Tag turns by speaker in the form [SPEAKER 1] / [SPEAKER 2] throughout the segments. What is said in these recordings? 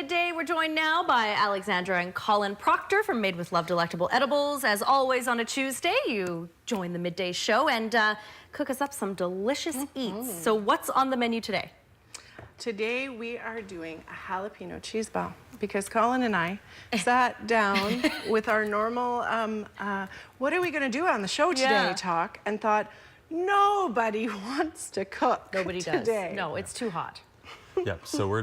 [SPEAKER 1] Midday. We're joined now by Alexandra and Colin Proctor from Made with Love Delectable Edibles. As always on a Tuesday, you join the Midday show and cook us up some delicious eats. So what's on the menu today?
[SPEAKER 2] Today we are doing a jalapeno cheese ball because Colin and I sat down with our normal, what are we going to do on the show today talk, and thought, nobody wants to cook
[SPEAKER 1] Nobody
[SPEAKER 2] today.
[SPEAKER 1] does. No, it's too hot.
[SPEAKER 3] Yep, so we're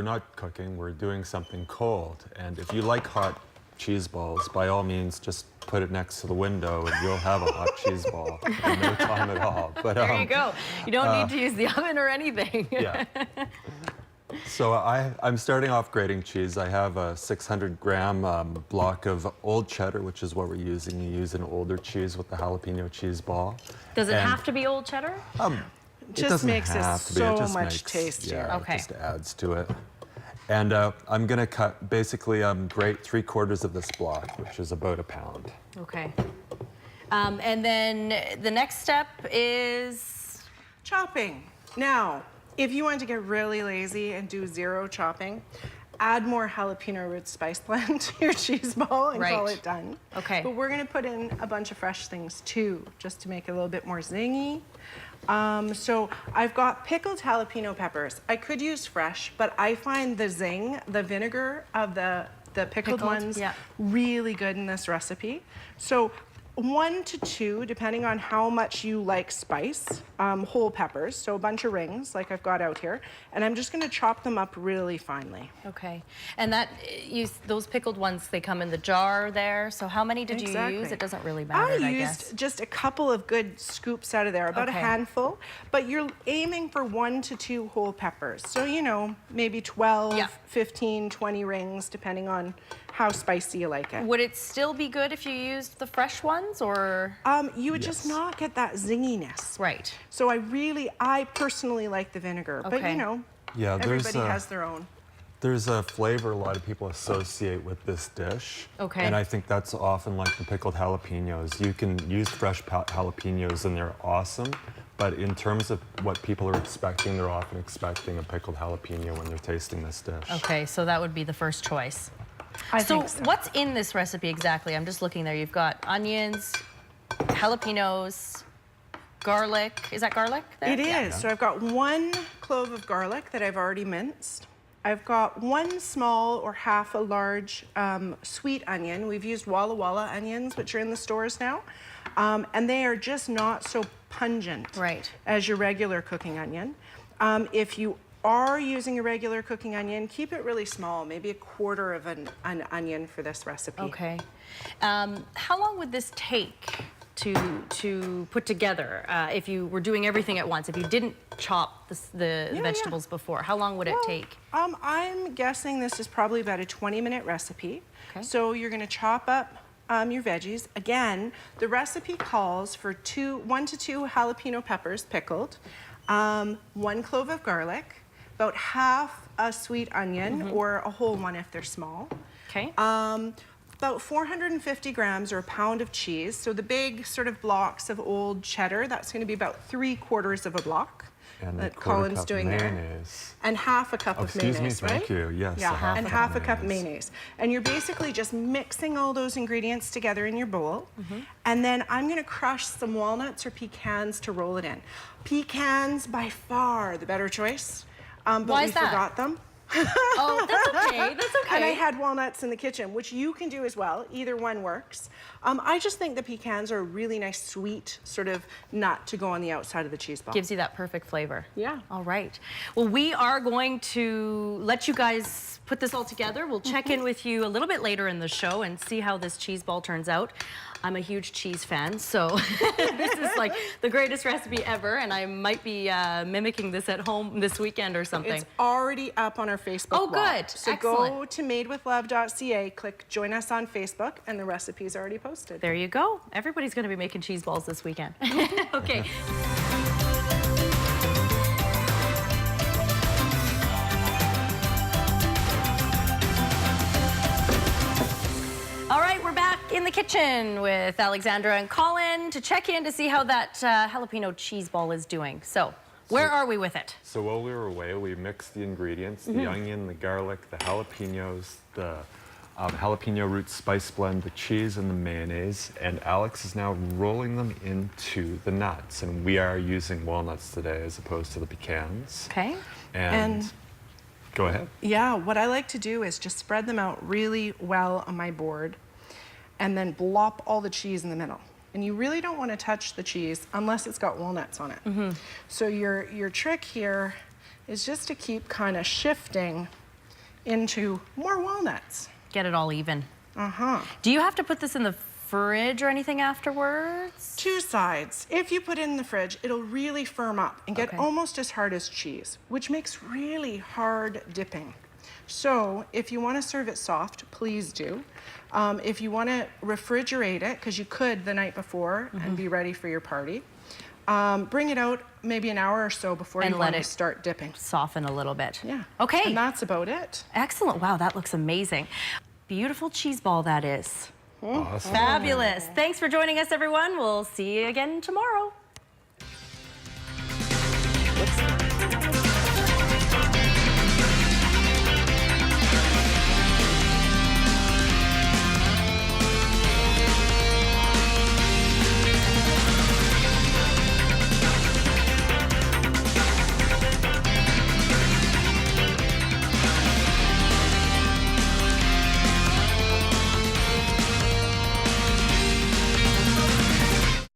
[SPEAKER 3] not cooking, we're doing something cold. And if you like hot cheese balls, by all means, just put it next to the window and you'll have a hot cheese ball in no time at all. But,
[SPEAKER 1] there you go. You don't need to use the oven or anything.
[SPEAKER 3] Yeah. So I'm starting off grating cheese. I have a 600-gram block of old cheddar, which is what we're using. You use an older cheese with the jalapeno cheese ball.
[SPEAKER 1] Does it have to be old cheddar?
[SPEAKER 2] Just makes it so much tastier.
[SPEAKER 3] Yeah, it just adds to it. And I'm gonna cut, basically grate 3/4 of this block, which is about a pound.
[SPEAKER 1] Okay. And then the next step is?
[SPEAKER 2] Chopping. Now, if you want to get really lazy and do zero chopping, add more jalapeno root spice blend to your cheese ball and call it done.
[SPEAKER 1] Okay.
[SPEAKER 2] But we're gonna put in a bunch of fresh things too, just to make it a little bit more zingy. So I've got pickled jalapeno peppers. I could use fresh, but I find the zing, the vinegar of the pickled ones, really good in this recipe. So 1 to 2, depending on how much you like spice, whole peppers, so a bunch of rings like I've got out here, and I'm just gonna chop them up really finely.
[SPEAKER 1] Okay, and those pickled ones, they come in the jar there, so how many did you use? It doesn't really matter, I guess.
[SPEAKER 2] I used just a couple of good scoops out of there, about a handful, but you're aiming for 1 to 2 whole peppers. So, you know, maybe 12, 15, 20 rings, depending on how spicy you like it.
[SPEAKER 1] Would it still be good if you used the fresh ones, or?
[SPEAKER 2] You would just not get that zinginess.
[SPEAKER 1] Right.
[SPEAKER 2] So I personally like the vinegar, but you know, everybody has their own.
[SPEAKER 3] There's a flavor a lot of people associate with this dish.
[SPEAKER 1] Okay.
[SPEAKER 3] And I think that's often like the pickled jalapenos. You can use fresh jalapenos and they're awesome, but in terms of what people are expecting, they're often expecting a pickled jalapeno when they're tasting this dish.
[SPEAKER 1] Okay, so that would be the first choice.
[SPEAKER 2] So
[SPEAKER 1] what's in this recipe exactly? I'm just looking there. You've got onions, jalapenos, garlic. Is that garlic there?
[SPEAKER 2] It is. So I've got 1 clove of garlic that I've already minced. I've got 1 small or half a large sweet onion. We've used Walla Walla onions, which are in the stores now. And they are just not so pungent as your regular cooking onion. If you are using a regular cooking onion, keep it really small, maybe 1/4 of an onion for this recipe.
[SPEAKER 1] Okay. How long would this take to put together if you were doing everything at once? If you didn't chop the vegetables before, how long would it take?
[SPEAKER 2] I'm guessing this is probably about a 20-minute recipe. Okay. So you're gonna chop up your veggies. Again, the recipe calls for 1 to 2 jalapeno peppers pickled, 1 clove of garlic, about half a sweet onion, or a whole one if they're small. Okay. About 450 grams or a pound of cheese. So the big sort of blocks of old cheddar, that's going to be about 3/4 of a block that Colin's doing there. And half a cup of mayonnaise,
[SPEAKER 3] excuse me, thank you. Yes,
[SPEAKER 2] and half a cup of mayonnaise. And you're basically just mixing all those ingredients together in your bowl. And then I'm going to crush some walnuts or pecans to roll it in. Pecans, by far the better choice. But we forgot them.
[SPEAKER 1] Oh, that's okay. That's okay.
[SPEAKER 2] And I had walnuts in the kitchen, which you can do as well. Either one works. I just think the pecans are a really nice, sweet sort of nut to go on the outside of the cheese ball.
[SPEAKER 1] Gives you that perfect flavor.
[SPEAKER 2] Yeah.
[SPEAKER 1] All right. Well, we are going to let you guys put this all together. We'll check in with you a little bit later in the show and see how this cheese ball turns out. I'm a huge cheese fan, so this is like the greatest recipe ever, and I might be mimicking this at home this weekend or something.
[SPEAKER 2] It's already up on our Facebook
[SPEAKER 1] wall.
[SPEAKER 2] Good. So
[SPEAKER 1] excellent.
[SPEAKER 2] Go to madewithlove.ca, click join us on Facebook, and the recipe's already posted.
[SPEAKER 1] There you go. Everybody's going to be making cheese balls this weekend. Okay. All right, we're back in the kitchen with Alexandra and Colin to check in to see how that jalapeno cheese ball is doing. So Where are we with it?
[SPEAKER 3] So while we were away, we mixed the ingredients, the onion, the garlic, the jalapenos, the jalapeno root spice blend, the cheese, and the mayonnaise. And Alex is now rolling them into the nuts. And we are using walnuts today as opposed to the pecans.
[SPEAKER 1] Okay.
[SPEAKER 3] And go ahead.
[SPEAKER 2] Yeah, what I like to do is just spread them out really well on my board and then blop all the cheese in the middle. And you really don't want to touch the cheese unless it's got walnuts on it. So your trick here is just to keep kind of shifting into more walnuts.
[SPEAKER 1] Get it all even.
[SPEAKER 2] Uh-huh.
[SPEAKER 1] Do you have to put this in the fridge or anything afterwards?
[SPEAKER 2] 2 sides. If you put it in the fridge, it'll really firm up and get almost as hard as cheese, which makes really hard dipping. So if you want to serve it soft, please do. If you want to refrigerate it, because you could the night before and be ready for your party, bring it out maybe an hour or so before you want to start dipping.
[SPEAKER 1] Soften a little bit.
[SPEAKER 2] Yeah.
[SPEAKER 1] Okay.
[SPEAKER 2] And that's about it.
[SPEAKER 1] Excellent. Wow, that looks amazing. Beautiful cheese ball that is.
[SPEAKER 3] Awesome.
[SPEAKER 1] Fabulous. Thanks for joining us, everyone. We'll see you again tomorrow.